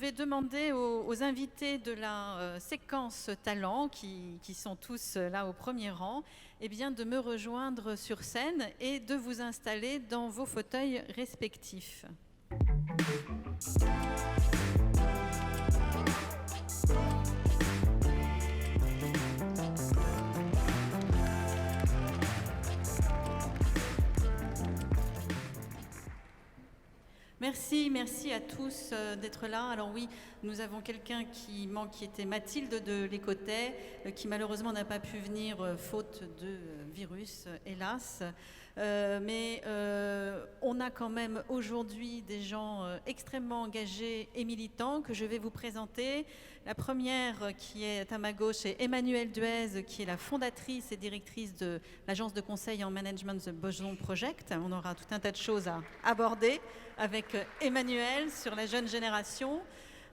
vais demander aux invités de la séquence talent, qui sont tous là au premier rang, eh bien, de me rejoindre sur scène et de vous installer dans vos fauteuils respectifs. Merci à tous d'être là. Alors oui, nous avons quelqu'un qui manque, qui était Mathilde de l'Écotais, qui malheureusement n'a pas pu venir faute de virus, hélas. Mais on a quand même aujourd'hui des gens extrêmement engagés et militants que je vais vous présenter. La première qui est à ma gauche est Emmanuelle Duez, qui est la fondatrice et directrice de l'agence de conseil en management The Boson Project. On aura tout un tas de choses à aborder avec Emmanuelle sur la jeune génération.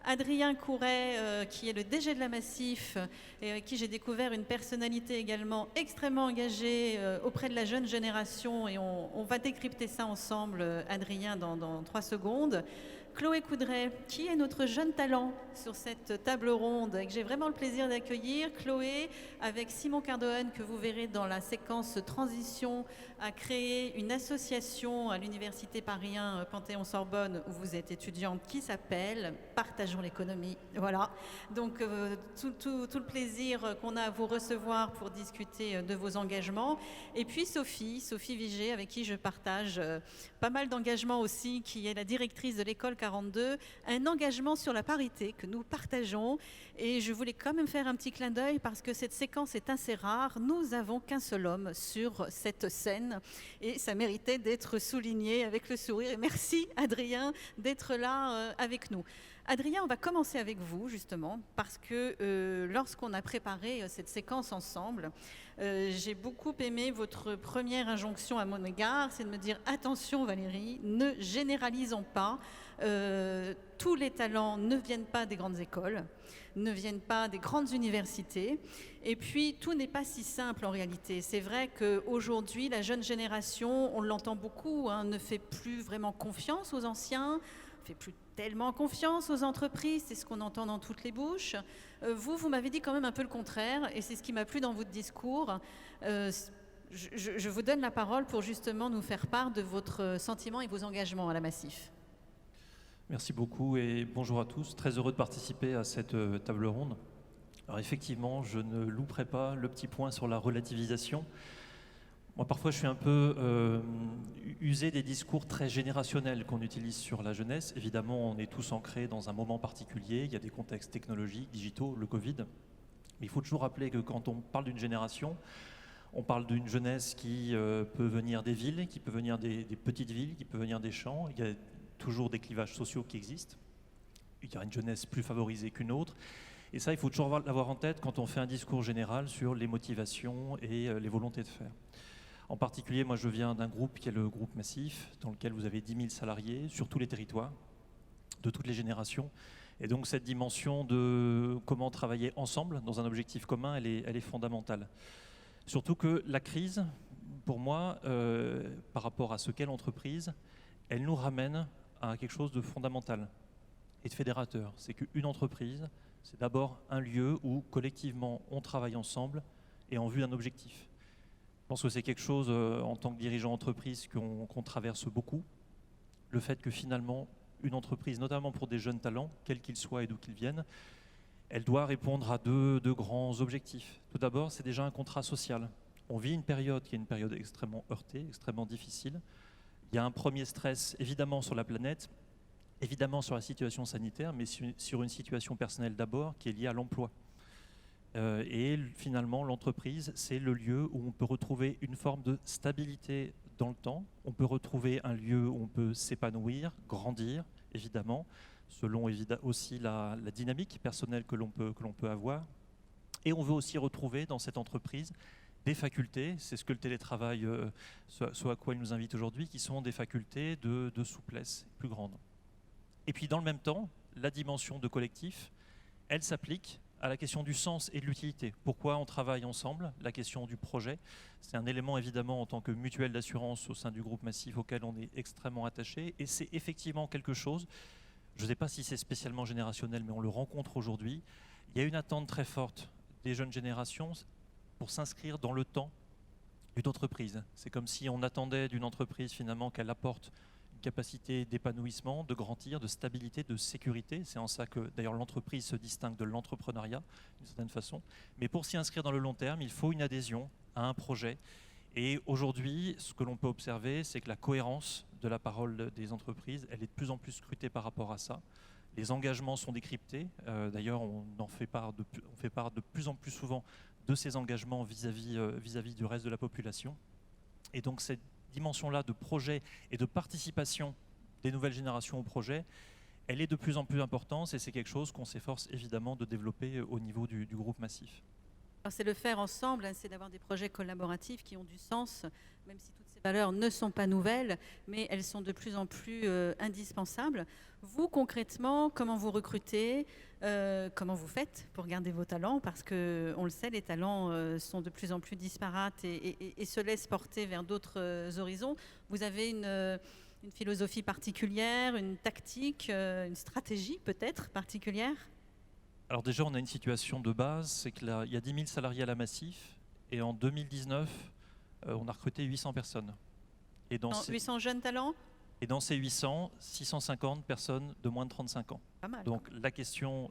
Adrien Couret, qui est le DG de la Massif et avec qui j'ai découvert une personnalité également extrêmement engagée auprès de la jeune génération, et on va décrypter ça ensemble, Adrien, dans 3 secondes. Chloé Coudray, qui est notre jeune talent sur cette table ronde et que j'ai vraiment le plaisir d'accueillir. Chloé, avec Simon Cardohen, que vous verrez dans la séquence transition, a créé une association à l'Université Paris 1 Panthéon-Sorbonne, où vous êtes étudiante, qui s'appelle Partageons l'économie. Voilà, donc tout le plaisir qu'on a à vous recevoir pour discuter de vos engagements. Et puis Sophie Vigé, avec qui je partage pas mal d'engagements aussi, qui est la directrice de l'école 42, un engagement sur la parité que nous partageons. Et je voulais quand même faire un petit clin d'œil parce que cette séquence est assez rare. Nous n'avons qu'un seul homme sur cette scène et ça méritait d'être souligné avec le sourire. Et merci Adrien d'être là avec nous. Adrien, on va commencer avec vous justement parce que lorsqu'on a préparé cette séquence ensemble, j'ai beaucoup aimé votre première injonction à mon égard, c'est de me dire attention Valérie, ne généralisons pas, tous les talents ne viennent pas des grandes écoles, ne viennent pas des grandes universités, et puis tout n'est pas si simple en réalité. C'est vrai qu'aujourd'hui la jeune génération, on l'entend beaucoup, ne fait plus vraiment confiance aux anciens, fait plus tellement confiance aux entreprises, c'est ce qu'on entend dans toutes les bouches. Vous m'avez dit quand même un peu le contraire, et c'est ce qui m'a plu dans votre discours. Je vous donne la parole pour justement nous faire part de votre sentiment et vos engagements à la Massif. Merci beaucoup et bonjour à tous. Très heureux de participer à cette table ronde. Alors effectivement, je ne louperai pas le petit point sur la relativisation. Moi, parfois, je suis un peu usé des discours très générationnels qu'on utilise sur la jeunesse. Évidemment, on est tous ancrés dans un moment particulier. Il y a des contextes technologiques, digitaux, le Covid. Mais il faut toujours rappeler que quand on parle d'une génération, on parle d'une jeunesse qui peut venir des villes, qui peut venir des petites villes, qui peut venir des champs. Il y a toujours des clivages sociaux qui existent. Il y a une jeunesse plus favorisée qu'une autre. Et ça, il faut toujours l'avoir en tête quand on fait un discours général sur les motivations et les volontés de faire. En particulier, moi je viens d'un groupe qui est le groupe Massif, dans lequel vous avez 10 000 salariés sur tous les territoires, de toutes les générations. Et donc cette dimension de comment travailler ensemble dans un objectif commun, elle est fondamentale. Surtout que la crise, pour moi, par rapport à ce qu'est l'entreprise, elle nous ramène à quelque chose de fondamental et de fédérateur. C'est qu'une entreprise, c'est d'abord un lieu où collectivement on travaille ensemble et en vue d'un objectif. Je pense que c'est quelque chose, en tant que dirigeant d'entreprise, qu'on traverse beaucoup. Le fait que finalement, une entreprise, notamment pour des jeunes talents, quels qu'ils soient et d'où qu'ils viennent, elle doit répondre à deux grands objectifs. Tout d'abord, c'est déjà un contrat social. On vit une période qui est une période extrêmement heurtée, extrêmement difficile. Il y a un premier stress, évidemment, sur la planète, évidemment sur la situation sanitaire, mais sur une situation personnelle d'abord, qui est liée à l'emploi. Et finalement, l'entreprise, c'est le lieu où on peut retrouver une forme de stabilité dans le temps. On peut retrouver un lieu où on peut s'épanouir, grandir, évidemment, selon aussi la dynamique personnelle que l'on peut avoir. Et on veut aussi retrouver dans cette entreprise des facultés, c'est ce que le télétravail, ce à quoi il nous invite aujourd'hui, qui sont des facultés de souplesse plus grandes. Et puis dans le même temps, la dimension de collectif, elle s'applique à la question du sens et de l'utilité. Pourquoi on travaille ensemble? La question du projet, c'est un élément évidemment en tant que mutuelle d'assurance au sein du groupe Massif auquel on est extrêmement attaché, et c'est effectivement quelque chose Je ne sais pas si c'est spécialement générationnel, mais on le rencontre aujourd'hui. Il y a une attente très forte des jeunes générations pour s'inscrire dans le temps d'une entreprise. C'est comme si on attendait d'une entreprise finalement qu'elle apporte une capacité d'épanouissement, de grandir, de stabilité, de sécurité. C'est en ça que d'ailleurs l'entreprise se distingue de l'entrepreneuriat d'une certaine façon. Mais pour s'y inscrire dans le long terme, il faut une adhésion à un projet. Et aujourd'hui, ce que l'on peut observer, c'est que la cohérence de la parole des entreprises, elle est de plus en plus scrutée par rapport à ça. Les engagements sont décryptés. D'ailleurs, on fait part de plus en plus souvent de ces engagements vis-à-vis du reste de la population. Et donc cette dimension-là de projet et de participation des nouvelles générations au projet, elle est de plus en plus importante et c'est quelque chose qu'on s'efforce évidemment de développer au niveau du groupe Massif. Alors, c'est le faire ensemble, hein, c'est d'avoir des projets collaboratifs qui ont du sens, même si toutes ces valeurs ne sont pas nouvelles, mais elles sont de plus en plus indispensables. Vous, concrètement, comment vous recrutez, comment vous faites pour garder vos talents? Parce qu'on le sait, les talents sont de plus en plus disparates et se laissent porter vers d'autres horizons. Vous avez une philosophie particulière, une tactique, une stratégie peut-être particulière? Alors déjà, on a une situation de base, c'est qu'il y a 10 000 salariés à la Massif, et en 2019, on a recruté 800 personnes. Et dans 800 jeunes talents? Et dans ces 800, 650 personnes de moins de 35 ans. Pas mal. Donc la question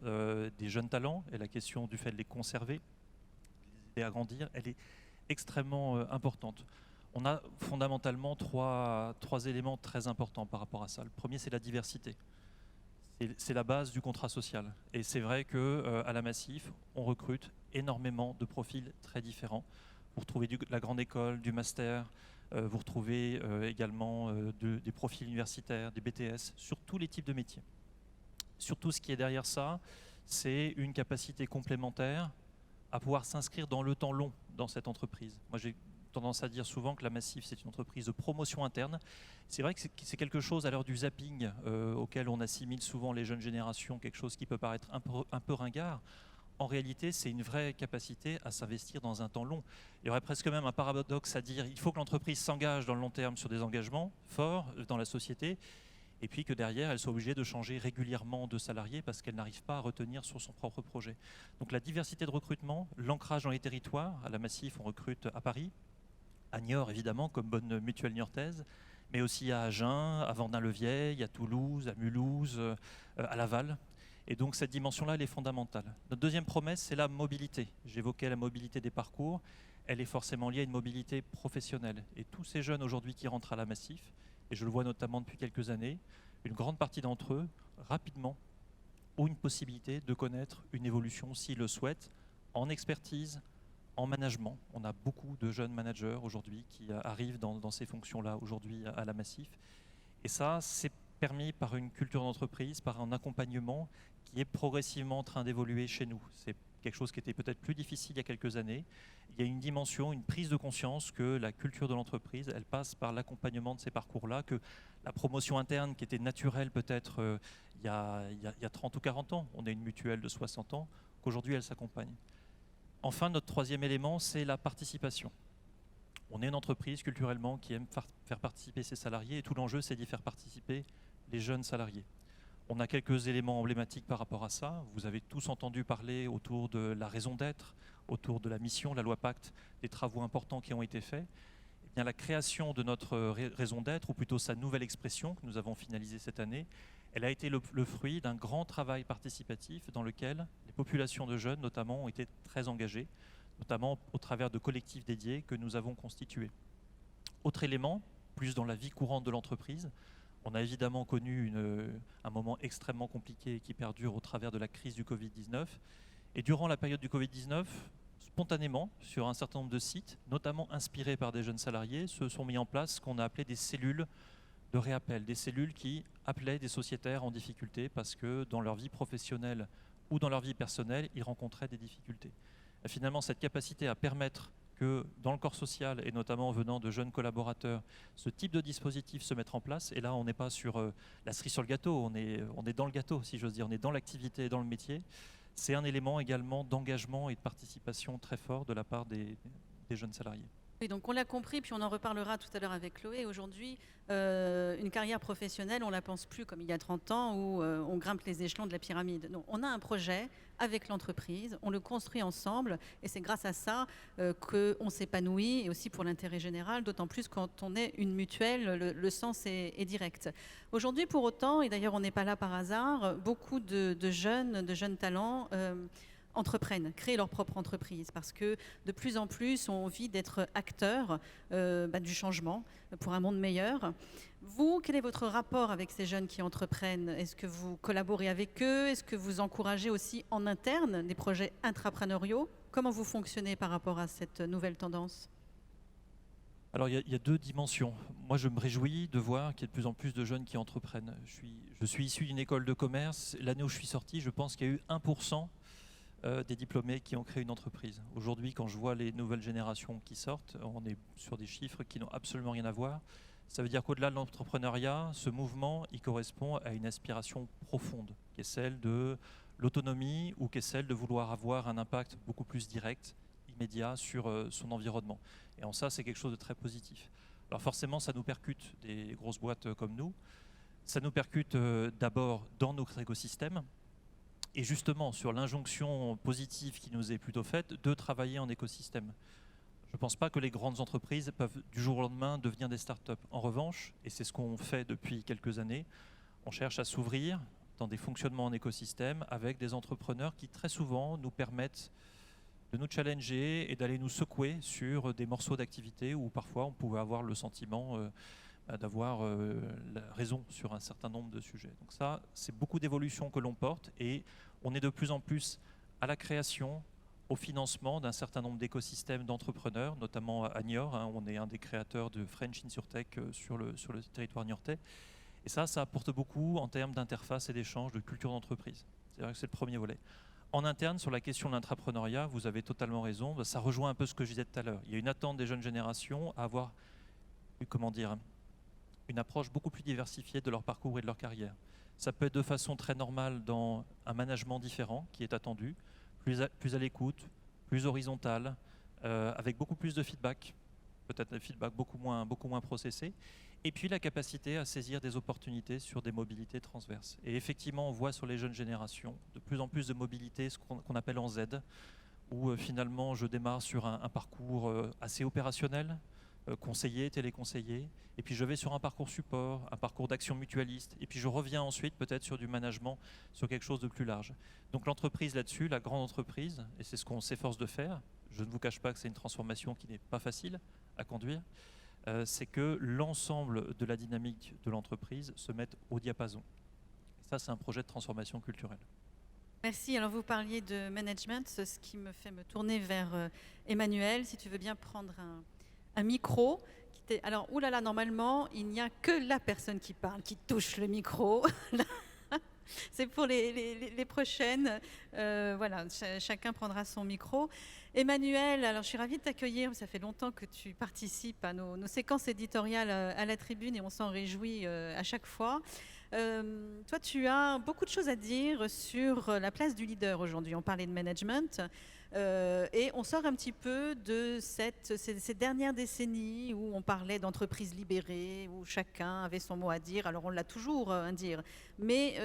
des jeunes talents et la question du fait de les conserver, de les aider à grandir, elle est extrêmement importante. On a fondamentalement trois éléments très importants par rapport à ça. Le premier, c'est la diversité. C'est la base du contrat social. Et c'est vrai qu'à la Massif, on recrute énormément de profils très différents. Vous retrouvez la grande école, du master, vous retrouvez également des profils universitaires, des BTS, sur tous les types de métiers. Surtout, ce qui est derrière ça, c'est une capacité complémentaire à pouvoir s'inscrire dans le temps long dans cette entreprise. Moi, j'ai tendance à dire souvent que la Massif, c'est une entreprise de promotion interne. C'est vrai que c'est quelque chose à l'heure du zapping auquel on assimile souvent les jeunes générations, quelque chose qui peut paraître un peu ringard. En réalité, c'est une vraie capacité à s'investir dans un temps long. Il y aurait presque même un paradoxe à dire il faut que l'entreprise s'engage dans le long terme sur des engagements forts dans la société, et puis que derrière, elle soit obligée de changer régulièrement de salariés parce qu'elle n'arrive pas à retenir sur son propre projet. Donc la diversité de recrutement, l'ancrage dans les territoires. À la Massif, on recrute à Paris, à Niort évidemment, comme bonne mutuelle niortaise, mais aussi à Agen, à Vendin-le-Vieil, à Toulouse, à Mulhouse, à Laval. Et donc cette dimension-là, elle est fondamentale. Notre deuxième promesse, c'est la mobilité. J'évoquais la mobilité des parcours. Elle est forcément liée à une mobilité professionnelle. Et tous ces jeunes aujourd'hui qui rentrent à la Massif, et je le vois notamment depuis quelques années, une grande partie d'entre eux, rapidement, ont une possibilité de connaître une évolution, s'ils le souhaitent, en expertise, en management. On a beaucoup de jeunes managers aujourd'hui qui arrivent dans ces fonctions-là aujourd'hui à la Massif. Et ça, c'est permis par une culture d'entreprise, par un accompagnement qui est progressivement en train d'évoluer chez nous. C'est quelque chose qui était peut-être plus difficile il y a quelques années. Il y a une dimension, une prise de conscience que la culture de l'entreprise, elle passe par l'accompagnement de ces parcours-là, que la promotion interne qui était naturelle peut-être il y a 30 ou 40 ans, on a une mutuelle de 60 ans, qu'aujourd'hui elle s'accompagne. Enfin, notre troisième élément, c'est la participation. On est une entreprise culturellement qui aime faire participer ses salariés et tout l'enjeu, c'est d'y faire participer les jeunes salariés. On a quelques éléments emblématiques par rapport à ça. Vous avez tous entendu parler autour de la raison d'être, autour de la mission, la loi Pacte, des travaux importants qui ont été faits. Eh bien, la création de notre raison d'être, ou plutôt sa nouvelle expression que nous avons finalisée cette année, elle a été le fruit d'un grand travail participatif dans lequel les populations de jeunes, notamment, ont été très engagées, notamment au travers de collectifs dédiés que nous avons constitués. Autre élément, plus dans la vie courante de l'entreprise, on a évidemment connu un moment extrêmement compliqué qui perdure au travers de la crise du Covid-19. Et durant la période du Covid-19, spontanément, sur un certain nombre de sites, notamment inspirés par des jeunes salariés, se sont mis en place ce qu'on a appelé des cellules de réappel, des cellules qui appelaient des sociétaires en difficulté parce que dans leur vie professionnelle ou dans leur vie personnelle, ils rencontraient des difficultés. Et finalement, cette capacité à permettre que dans le corps social, et notamment venant de jeunes collaborateurs, ce type de dispositif se mette en place, et là on n'est pas sur la cerise sur le gâteau, on est dans le gâteau si j'ose dire, on est dans l'activité et dans le métier, c'est un élément également d'engagement et de participation très fort de la part des jeunes salariés. Oui, donc on l'a compris, puis on en reparlera tout à l'heure avec Chloé. Aujourd'hui, une carrière professionnelle, on ne la pense plus comme il y a 30 ans où on grimpe les échelons de la pyramide. Non, on a un projet avec l'entreprise, on le construit ensemble et c'est grâce à ça qu'on s'épanouit et aussi pour l'intérêt général, d'autant plus quand on est une mutuelle, le sens est direct. Aujourd'hui, pour autant, et d'ailleurs on n'est pas là par hasard, beaucoup de jeunes talents entreprennent, créent leur propre entreprise parce que de plus en plus ont envie d'être acteurs du changement pour un monde meilleur. Vous, quel est votre rapport avec ces jeunes qui entreprennent? Est-ce que vous collaborez avec eux? Est-ce que vous encouragez aussi en interne des projets intrapreneuriaux? Comment vous fonctionnez par rapport à cette nouvelle tendance? Alors il y a deux dimensions. Moi je me réjouis de voir qu'il y a de plus en plus de jeunes qui entreprennent. Je suis issu d'une école de commerce. L'année où je suis sorti, je pense qu'il y a eu 1% des diplômés qui ont créé une entreprise. Aujourd'hui, quand je vois les nouvelles générations qui sortent, on est sur des chiffres qui n'ont absolument rien à voir. Ça veut dire qu'au-delà de l'entrepreneuriat, ce mouvement, il correspond à une aspiration profonde, qui est celle de l'autonomie ou qui est celle de vouloir avoir un impact beaucoup plus direct, immédiat sur son environnement. Et en ça, c'est quelque chose de très positif. Alors forcément, ça nous percute des grosses boîtes comme nous. Ça nous percute d'abord dans notre écosystème, et justement sur l'injonction positive qui nous est plutôt faite de travailler en écosystème. Je ne pense pas que les grandes entreprises peuvent du jour au lendemain devenir des startups. En revanche, et c'est ce qu'on fait depuis quelques années, on cherche à s'ouvrir dans des fonctionnements en écosystème avec des entrepreneurs qui très souvent nous permettent de nous challenger et d'aller nous secouer sur des morceaux d'activité où parfois on pouvait avoir le sentiment d'avoir la raison sur un certain nombre de sujets. Donc ça, c'est beaucoup d'évolutions que l'on porte et on est de plus en plus à la création, au financement d'un certain nombre d'écosystèmes d'entrepreneurs, notamment à Niort. On est un des créateurs de French InsurTech sur le territoire niortais. Et ça apporte beaucoup en termes d'interface et d'échange, de culture d'entreprise. C'est-à-dire que c'est le premier volet. En interne, sur la question de l'intrapreneuriat, vous avez totalement raison. Ça rejoint un peu ce que je disais tout à l'heure. Il y a une attente des jeunes générations à avoir, une approche beaucoup plus diversifiée de leur parcours et de leur carrière. Ça peut être de façon très normale dans un management différent qui est attendu, plus à l'écoute, plus horizontal, avec beaucoup plus de feedback, peut-être un feedback beaucoup moins processé, et puis la capacité à saisir des opportunités sur des mobilités transverses. Et effectivement, on voit sur les jeunes générations de plus en plus de mobilités, ce qu'on appelle en Z, où finalement je démarre sur un parcours assez opérationnel, conseiller, téléconseiller, et puis je vais sur un parcours support, un parcours d'action mutualiste, et puis je reviens ensuite peut-être sur du management, sur quelque chose de plus large. Donc l'entreprise là-dessus, la grande entreprise, et c'est ce qu'on s'efforce de faire, je ne vous cache pas que c'est une transformation qui n'est pas facile à conduire, c'est que l'ensemble de la dynamique de l'entreprise se mette au diapason. Et ça, c'est un projet de transformation culturelle. Merci. Alors vous parliez de management, ce qui me fait me tourner vers Emmanuel, si tu veux bien prendre un micro. Alors, oulala, normalement, il n'y a que la personne qui parle, qui touche le micro. C'est pour les prochaines. Voilà, chacun prendra son micro. Emmanuel, alors je suis ravie de t'accueillir. Ça fait longtemps que tu participes à nos séquences éditoriales à la tribune et on s'en réjouit à chaque fois. Toi, tu as beaucoup de choses à dire sur la place du leader aujourd'hui. On parlait de management. Et on sort un petit peu de ces dernières décennies où on parlait d'entreprises libérées, où chacun avait son mot à dire. Alors on l'a toujours à dire, mais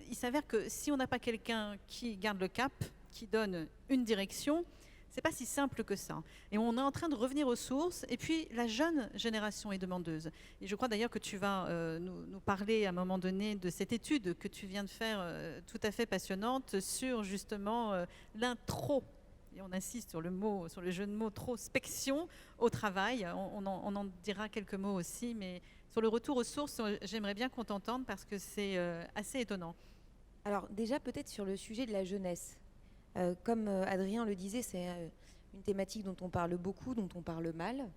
il s'avère que si on n'a pas quelqu'un qui garde le cap, qui donne une direction, c'est pas si simple que ça. Et on est en train de revenir aux sources. Et puis la jeune génération est demandeuse. Et je crois d'ailleurs que tu vas nous parler à un moment donné de cette étude que tu viens de faire, tout à fait passionnante, sur justement l'intro. Et on insiste sur le jeu de mots prospection au travail. On en dira quelques mots aussi, mais sur le retour aux sources, j'aimerais bien qu'on t'entende parce que c'est assez étonnant. Alors déjà peut-être sur le sujet de la jeunesse. Comme Adrien le disait, c'est une thématique dont on parle beaucoup, dont on parle mal.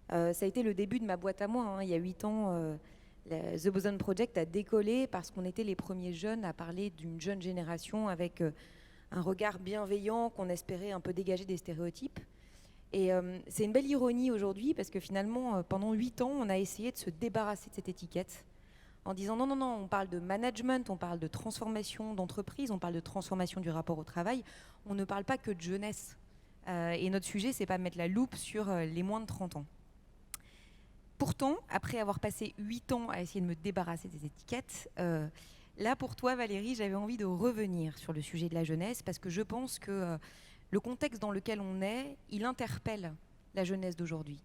Ça a été le début de ma boîte à moi. Il y a 8 ans, The Boson Project a décollé parce qu'on était les premiers jeunes à parler d'une jeune génération avec un regard bienveillant qu'on espérait un peu dégager des stéréotypes. Et c'est une belle ironie aujourd'hui parce que finalement, pendant 8 ans, on a essayé de se débarrasser de cette étiquette en disant non, on parle de management, on parle de transformation d'entreprise, on parle de transformation du rapport au travail, on ne parle pas que de jeunesse. Et notre sujet, c'est pas mettre la loupe sur les moins de 30 ans. Pourtant, après avoir passé 8 ans à essayer de me débarrasser des étiquettes, là, pour toi, Valérie, j'avais envie de revenir sur le sujet de la jeunesse parce que je pense que le contexte dans lequel on est, il interpelle la jeunesse d'aujourd'hui.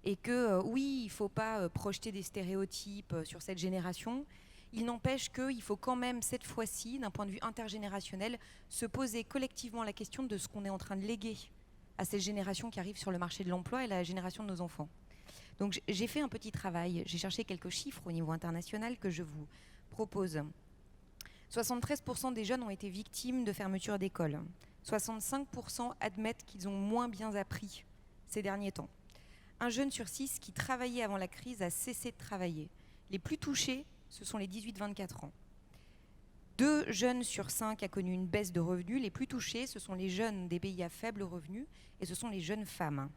Et que oui, il ne faut pas projeter des stéréotypes sur cette génération. Il n'empêche qu'il faut quand même, cette fois-ci, d'un point de vue intergénérationnel, se poser collectivement la question de ce qu'on est en train de léguer à cette génération qui arrive sur le marché de l'emploi et la génération de nos enfants. Donc j'ai fait un petit travail, j'ai cherché quelques chiffres au niveau international que je vous propose. 73% des jeunes ont été victimes de fermeture d'école. 65% admettent qu'ils ont moins bien appris ces derniers temps. Un jeune sur 6 qui travaillait avant la crise a cessé de travailler. Les plus touchés, ce sont les 18-24 ans. 2 jeunes sur 5 a connu une baisse de revenus. Les plus touchés, ce sont les jeunes des pays à faible revenu et ce sont les jeunes femmes.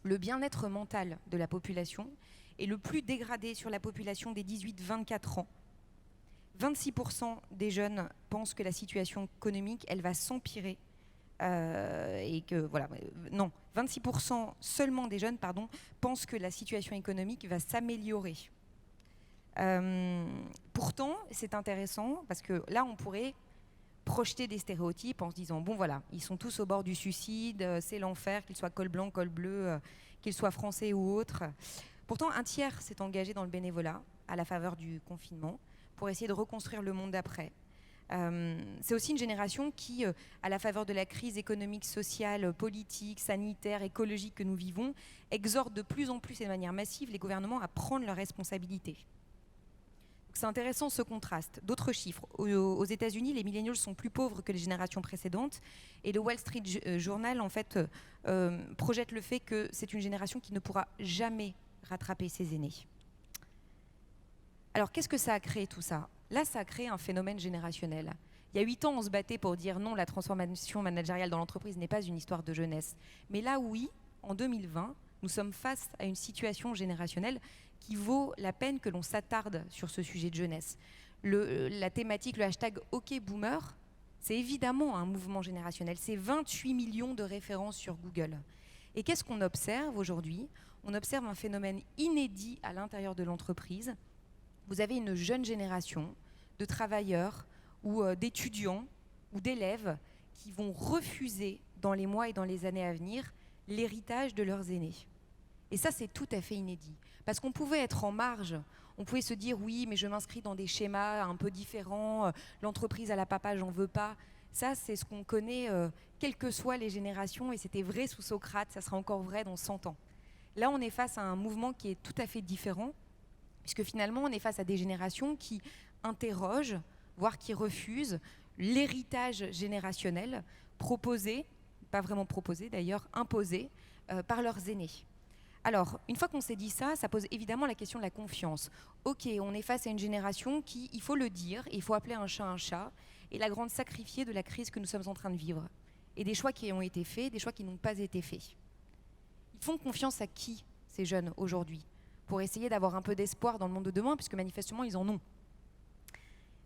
Le bien-être mental de la population est le plus dégradé sur la population des 18-24 ans. 26% des jeunes pensent que la situation économique, elle va s'empirer. Et que, voilà, non, 26% seulement des jeunes, pensent que la situation économique va s'améliorer. Pourtant, c'est intéressant parce que là, on pourrait projeter des stéréotypes en se disant, bon voilà, ils sont tous au bord du suicide, c'est l'enfer, qu'ils soient col blanc, col bleu, qu'ils soient français ou autres. Pourtant, un tiers s'est engagé dans le bénévolat à la faveur du confinement pour essayer de reconstruire le monde d'après. C'est aussi une génération qui, à la faveur de la crise économique, sociale, politique, sanitaire, écologique que nous vivons, exhorte de plus en plus et de manière massive les gouvernements à prendre leurs responsabilités. C'est intéressant ce contraste. D'autres chiffres. Aux États-Unis, les millennials sont plus pauvres que les générations précédentes. Et le Wall Street Journal, en fait, projette le fait que c'est une génération qui ne pourra jamais rattraper ses aînés. Alors, qu'est-ce que ça a créé tout ça ? Là, ça a créé un phénomène générationnel. Il y a 8 ans, on se battait pour dire non, la transformation managériale dans l'entreprise n'est pas une histoire de jeunesse. Mais là, oui, en 2020, nous sommes face à une situation générationnelle qui vaut la peine que l'on s'attarde sur ce sujet de jeunesse. La thématique, le hashtag #OkBoomer, c'est évidemment un mouvement générationnel. C'est 28 millions de références sur Google. Et qu'est-ce qu'on observe aujourd'hui ? On observe un phénomène inédit à l'intérieur de l'entreprise. Vous avez une jeune génération de travailleurs ou d'étudiants ou d'élèves qui vont refuser dans les mois et dans les années à venir l'héritage de leurs aînés. Et ça, c'est tout à fait inédit. Parce qu'on pouvait être en marge, on pouvait se dire oui, mais je m'inscris dans des schémas un peu différents, l'entreprise à la papa, j'en veux pas. Ça, c'est ce qu'on connaît, quelles que soient les générations, et c'était vrai sous Socrate, ça sera encore vrai dans 100 ans. Là, on est face à un mouvement qui est tout à fait différent, puisque finalement, on est face à des générations qui interrogent, voire qui refusent l'héritage générationnel proposé, pas vraiment proposé d'ailleurs, imposé par leurs aînés. Alors, une fois qu'on s'est dit ça, ça pose évidemment la question de la confiance. Ok, on est face à une génération qui, il faut le dire, il faut appeler un chat, est la grande sacrifiée de la crise que nous sommes en train de vivre. Et des choix qui ont été faits, des choix qui n'ont pas été faits. Ils font confiance à qui, ces jeunes, aujourd'hui, pour essayer d'avoir un peu d'espoir dans le monde de demain, puisque manifestement, ils en ont.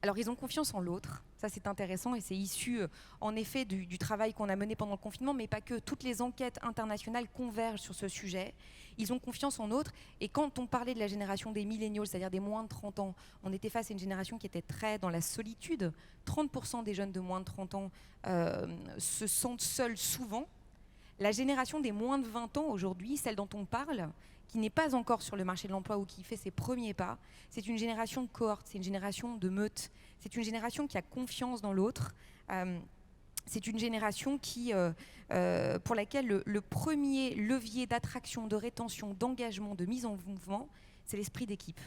Alors, ils ont confiance en l'autre. Ça, c'est intéressant et c'est issu, en effet, du travail qu'on a mené pendant le confinement, mais pas que. Toutes les enquêtes internationales convergent sur ce sujet. Ils ont confiance en l'autre. Et quand on parlait de la génération des millennials, c'est-à-dire des moins de 30 ans, on était face à une génération qui était très dans la solitude. 30% des jeunes de moins de 30 ans se sentent seuls souvent. La génération des moins de 20 ans, aujourd'hui, celle dont on parle, qui n'est pas encore sur le marché de l'emploi ou qui fait ses premiers pas, c'est une génération de cohorte, c'est une génération de meute, c'est une génération qui a confiance dans l'autre, c'est une génération qui, pour laquelle le premier levier d'attraction, de rétention, d'engagement, de mise en mouvement, c'est l'esprit d'équipe.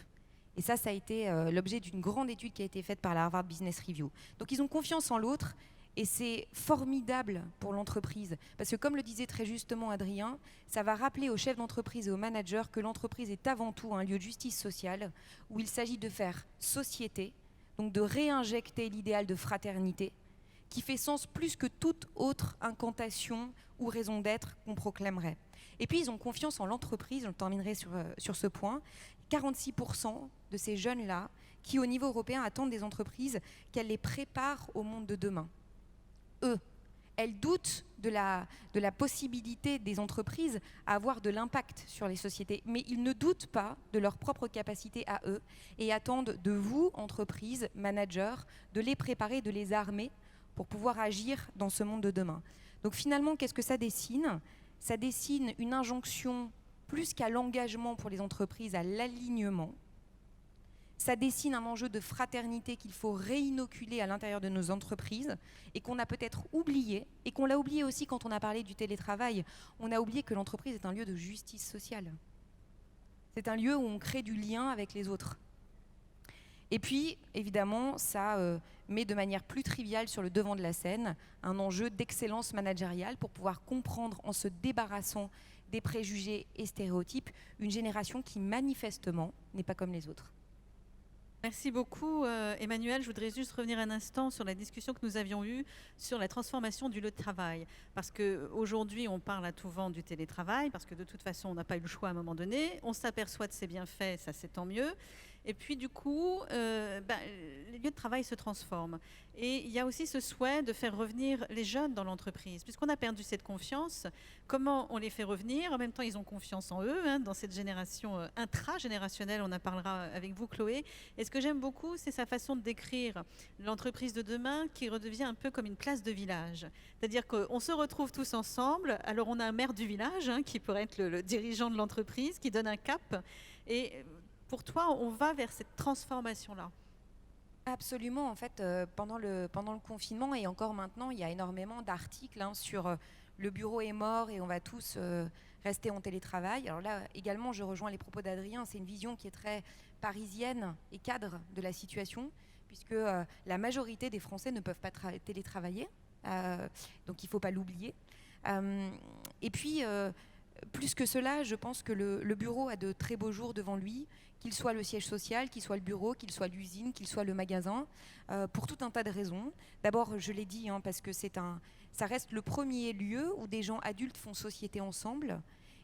Et ça a été l'objet d'une grande étude qui a été faite par la Harvard Business Review. Donc ils ont confiance en l'autre. Et c'est formidable pour l'entreprise, parce que comme le disait très justement Adrien, ça va rappeler aux chefs d'entreprise et aux managers que l'entreprise est avant tout un lieu de justice sociale, où il s'agit de faire société, donc de réinjecter l'idéal de fraternité, qui fait sens plus que toute autre incantation ou raison d'être qu'on proclamerait. Et puis ils ont confiance en l'entreprise, je terminerai sur ce point, 46% de ces jeunes-là, qui au niveau européen attendent des entreprises qu'elles les préparent au monde de demain. Eux, elles doutent de la possibilité des entreprises à avoir de l'impact sur les sociétés. Mais ils ne doutent pas de leur propre capacité à eux et attendent de vous, entreprises, managers, de les préparer, de les armer pour pouvoir agir dans ce monde de demain. Donc finalement, qu'est-ce que ça dessine ? Ça dessine une injonction plus qu'à l'engagement pour les entreprises, à l'alignement. Ça dessine un enjeu de fraternité qu'il faut réinoculer à l'intérieur de nos entreprises et qu'on a peut-être oublié, et qu'on l'a oublié aussi quand on a parlé du télétravail. On a oublié que l'entreprise est un lieu de justice sociale. C'est un lieu où on crée du lien avec les autres. Et puis, évidemment, ça met de manière plus triviale sur le devant de la scène un enjeu d'excellence managériale pour pouvoir comprendre, en se débarrassant des préjugés et stéréotypes, une génération qui manifestement n'est pas comme les autres. Merci beaucoup Emmanuel. Je voudrais juste revenir un instant sur la discussion que nous avions eue sur la transformation du lieu de travail. Parce qu'aujourd'hui, on parle à tout vent du télétravail, parce que de toute façon, on n'a pas eu le choix à un moment donné. On s'aperçoit de ses bienfaits, ça c'est tant mieux. Et puis du coup, les lieux de travail se transforment. Et il y a aussi ce souhait de faire revenir les jeunes dans l'entreprise. Puisqu'on a perdu cette confiance, comment on les fait revenir ? En même temps, ils ont confiance en eux, dans cette génération intragénérationnelle, on en parlera avec vous Chloé. Et ce que j'aime beaucoup, c'est sa façon de décrire l'entreprise de demain qui redevient un peu comme une place de village. C'est-à-dire qu'on se retrouve tous ensemble. Alors on a un maire du village qui pourrait être le dirigeant de l'entreprise, qui donne un cap. Et pour toi, on va vers cette transformation-là. Absolument. En fait, pendant le confinement et encore maintenant, il y a énormément d'articles sur le bureau est mort et on va tous rester en télétravail. Alors là, également, je rejoins les propos d'Adrien. C'est une vision qui est très parisienne et cadre de la situation, puisque la majorité des Français ne peuvent pas télétravailler. Donc, il ne faut pas l'oublier. Et puis, plus que cela, je pense que le bureau a de très beaux jours devant lui, qu'il soit le siège social, qu'il soit le bureau, qu'il soit l'usine, qu'il soit le magasin, pour tout un tas de raisons. D'abord, je l'ai dit, parce que ça reste le premier lieu où des gens adultes font société ensemble.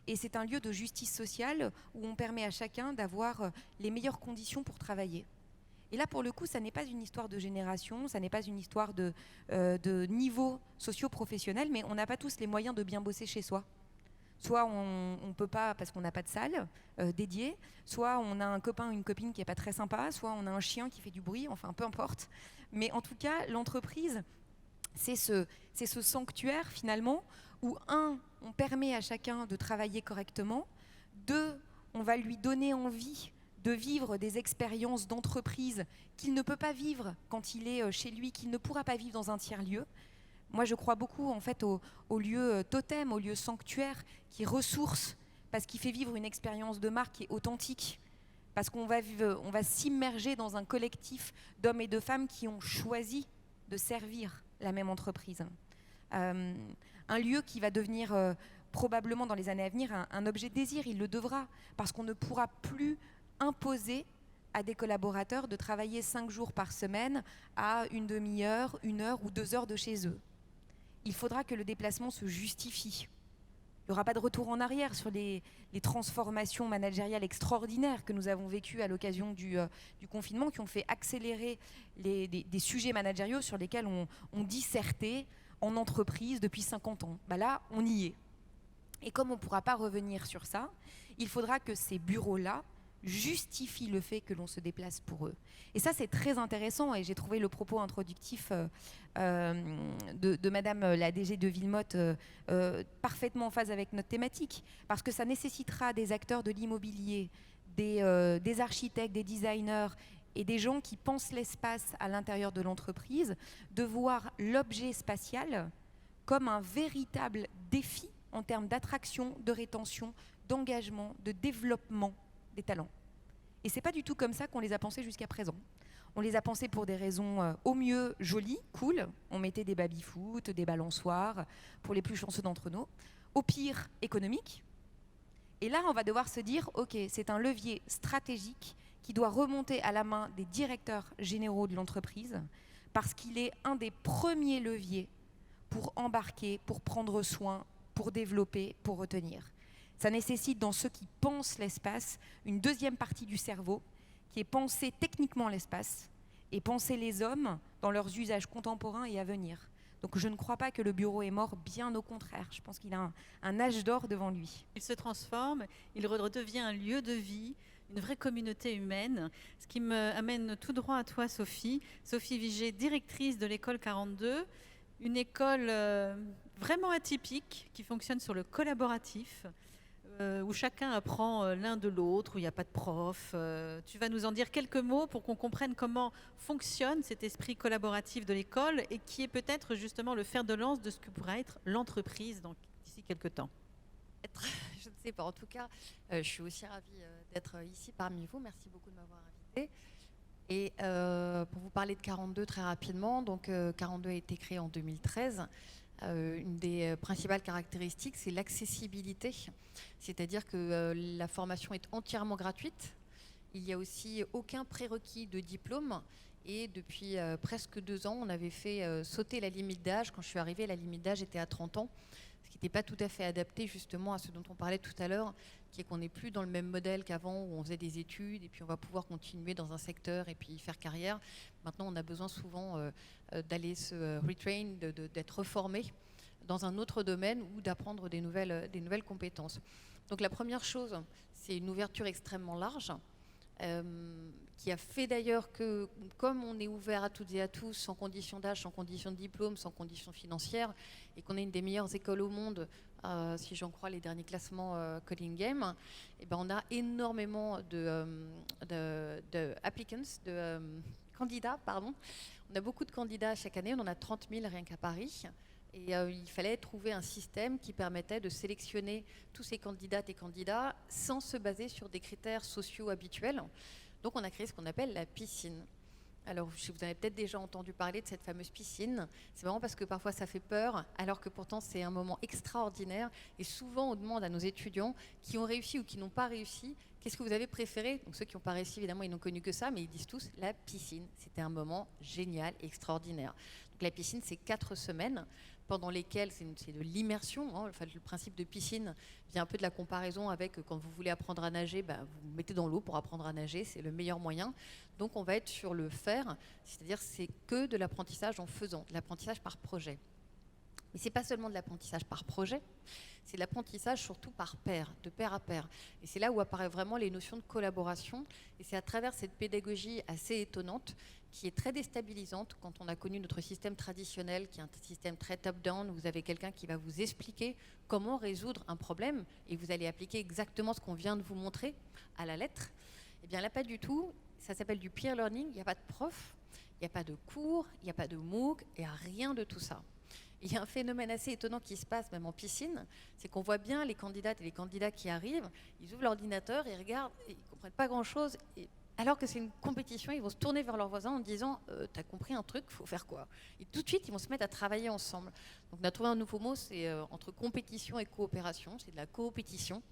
Et c'est un lieu de justice sociale où on permet à chacun d'avoir les meilleures conditions pour travailler. Et là, pour le coup, ça n'est pas une histoire de génération, ça n'est pas une histoire de niveau socio-professionnel, mais on n'a pas tous les moyens de bien bosser chez soi. Soit on ne peut pas parce qu'on n'a pas de salle dédiée, soit on a un copain ou une copine qui n'est pas très sympa, soit on a un chien qui fait du bruit, enfin peu importe. Mais en tout cas, l'entreprise, c'est ce sanctuaire finalement où, on permet à chacun de travailler correctement, 2, on va lui donner envie de vivre des expériences d'entreprise qu'il ne peut pas vivre quand il est chez lui, qu'il ne pourra pas vivre dans un tiers-lieu. Moi, je crois beaucoup en fait au lieu totem, au lieu sanctuaire qui ressource, parce qu'il fait vivre une expérience de marque qui est authentique, parce qu'on va s'immerger dans un collectif d'hommes et de femmes qui ont choisi de servir la même entreprise. Un lieu qui va devenir probablement dans les années à venir un objet de désir, il le devra, parce qu'on ne pourra plus imposer à des collaborateurs de travailler 5 jours par semaine à une demi-heure, 1 heure ou 2 heures de chez eux. Il faudra que le déplacement se justifie. Il n'y aura pas de retour en arrière sur les transformations managériales extraordinaires que nous avons vécues à l'occasion du confinement, qui ont fait accélérer des sujets managériaux sur lesquels on dissertait en entreprise depuis 50 ans. Là, on y est. Et comme on ne pourra pas revenir sur ça, il faudra que ces bureaux-là justifient le fait que l'on se déplace pour eux. Et ça, c'est très intéressant, et j'ai trouvé le propos introductif de Madame la DG de Villemotte parfaitement en phase avec notre thématique, parce que ça nécessitera des acteurs de l'immobilier, des architectes, des designers et des gens qui pensent l'espace à l'intérieur de l'entreprise, de voir l'objet spatial comme un véritable défi en termes d'attraction, de rétention, d'engagement, de développement des talents. Et c'est pas du tout comme ça qu'on les a pensés jusqu'à présent. On les a pensés pour des raisons au mieux jolies, cool. On mettait des baby-foot, des balançoires pour les plus chanceux d'entre nous. Au pire, économique. Et là, on va devoir se dire, ok, c'est un levier stratégique qui doit remonter à la main des directeurs généraux de l'entreprise, parce qu'il est un des premiers leviers pour embarquer, pour prendre soin, pour développer, pour retenir. Ça nécessite dans ceux qui pensent l'espace une deuxième partie du cerveau qui est penser techniquement l'espace et penser les hommes dans leurs usages contemporains et à venir. Donc je ne crois pas que le bureau est mort, bien au contraire. Je pense qu'il a un âge d'or devant lui. Il se transforme, il redevient un lieu de vie, une vraie communauté humaine. Ce qui me amène tout droit à toi, Sophie. Sophie Vigée, directrice de l'école 42, une école vraiment atypique qui fonctionne sur le collaboratif, où chacun apprend l'un de l'autre, où il n'y a pas de prof. Tu vas nous en dire quelques mots pour qu'on comprenne comment fonctionne cet esprit collaboratif de l'école et qui est peut-être justement le fer de lance de ce que pourra être l'entreprise d'ici quelques temps. Je ne sais pas. En tout cas, je suis aussi ravie d'être ici parmi vous. Merci beaucoup de m'avoir invitée. Et pour vous parler de 42 très rapidement, donc 42 a été créé en 2013. Une des principales caractéristiques, c'est l'accessibilité. C'est-à-dire que la formation est entièrement gratuite. Il n'y a aussi aucun prérequis de diplôme. Et depuis presque 2 ans, on avait fait sauter la limite d'âge. Quand je suis arrivée, la limite d'âge était à 30 ans. Ce qui n'était pas tout à fait adapté justement à ce dont on parlait tout à l'heure, qui est qu'on n'est plus dans le même modèle qu'avant où on faisait des études et puis on va pouvoir continuer dans un secteur et puis faire carrière. Maintenant, on a besoin souvent d'aller se retrain, d'être reformé dans un autre domaine ou d'apprendre des nouvelles compétences. Donc la première chose, c'est une ouverture extrêmement large. Qui a fait d'ailleurs que, comme on est ouvert à toutes et à tous, sans condition d'âge, sans condition de diplôme, sans condition financière, et qu'on est une des meilleures écoles au monde, si j'en crois les derniers classements Coding Game, et ben on a énormément de applicants, de candidats, pardon. On a beaucoup de candidats chaque année, on en a 30 000 rien qu'à Paris. Et il fallait trouver un système qui permettait de sélectionner tous ces candidates et candidats sans se baser sur des critères sociaux habituels. Donc on a créé ce qu'on appelle la piscine. Alors vous avez peut-être déjà entendu parler de cette fameuse piscine. C'est vraiment parce que parfois ça fait peur, alors que pourtant c'est un moment extraordinaire. Et souvent on demande à nos étudiants qui ont réussi ou qui n'ont pas réussi, qu'est-ce que vous avez préféré? Donc ceux qui n'ont pas réussi, évidemment, ils n'ont connu que ça, mais ils disent tous la piscine. C'était un moment génial, extraordinaire. Donc la piscine, c'est 4 semaines pendant lesquelles c'est de l'immersion. Enfin, le principe de piscine vient un peu de la comparaison avec quand vous voulez apprendre à nager, vous vous mettez dans l'eau pour apprendre à nager, c'est le meilleur moyen. Donc on va être sur le faire, c'est-à-dire c'est que de l'apprentissage en faisant, de l'apprentissage par projet. Mais ce n'est pas seulement de l'apprentissage par projet, c'est de l'apprentissage surtout par pair, de pair à pair. Et c'est là où apparaissent vraiment les notions de collaboration. Et c'est à travers cette pédagogie assez étonnante, qui est très déstabilisante quand on a connu notre système traditionnel, qui est un système très top-down, où vous avez quelqu'un qui va vous expliquer comment résoudre un problème, et vous allez appliquer exactement ce qu'on vient de vous montrer à la lettre. Eh bien là, pas du tout. Ça s'appelle du peer learning. Il n'y a pas de prof, il n'y a pas de cours, il n'y a pas de MOOC, il n'y a rien de tout ça. Il y a un phénomène assez étonnant qui se passe même en piscine, c'est qu'on voit bien les candidates et les candidats qui arrivent, ils ouvrent l'ordinateur, ils regardent, et ils ne comprennent pas grand-chose, alors que c'est une compétition, ils vont se tourner vers leurs voisins en disant « t'as compris un truc, il faut faire quoi ?» Et tout de suite, ils vont se mettre à travailler ensemble. Donc on a trouvé un nouveau mot, c'est entre compétition et coopération, c'est de la coopétition.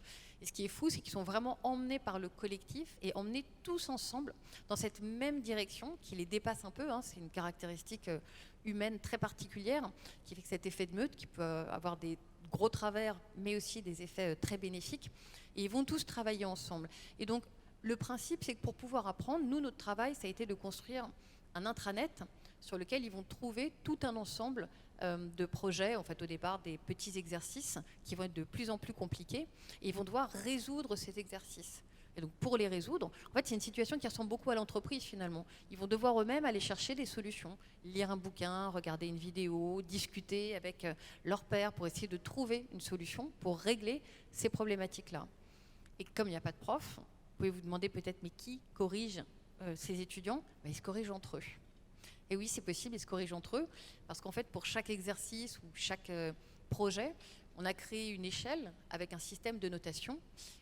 Et ce qui est fou, c'est qu'ils sont vraiment emmenés par le collectif et emmenés tous ensemble dans cette même direction qui les dépasse un peu. C'est une caractéristique humaine très particulière qui fait que cet effet de meute, qui peut avoir des gros travers, mais aussi des effets très bénéfiques. Et ils vont tous travailler ensemble. Et donc, le principe, c'est que pour pouvoir apprendre, nous, notre travail, ça a été de construire un intranet sur lequel ils vont trouver tout un ensemble de projets, en fait au départ des petits exercices qui vont être de plus en plus compliqués et ils vont devoir résoudre ces exercices. Et donc pour les résoudre, en fait c'est une situation qui ressemble beaucoup à l'entreprise finalement. Ils vont devoir eux-mêmes aller chercher des solutions, lire un bouquin, regarder une vidéo, discuter avec leur pairs pour essayer de trouver une solution pour régler ces problématiques-là. Et comme il n'y a pas de prof, vous pouvez vous demander peut-être mais qui corrige ces étudiants? Ils se corrigent entre eux. Et oui, c'est possible, ils se corrigent entre eux, parce qu'en fait, pour chaque exercice ou chaque projet, on a créé une échelle avec un système de notation.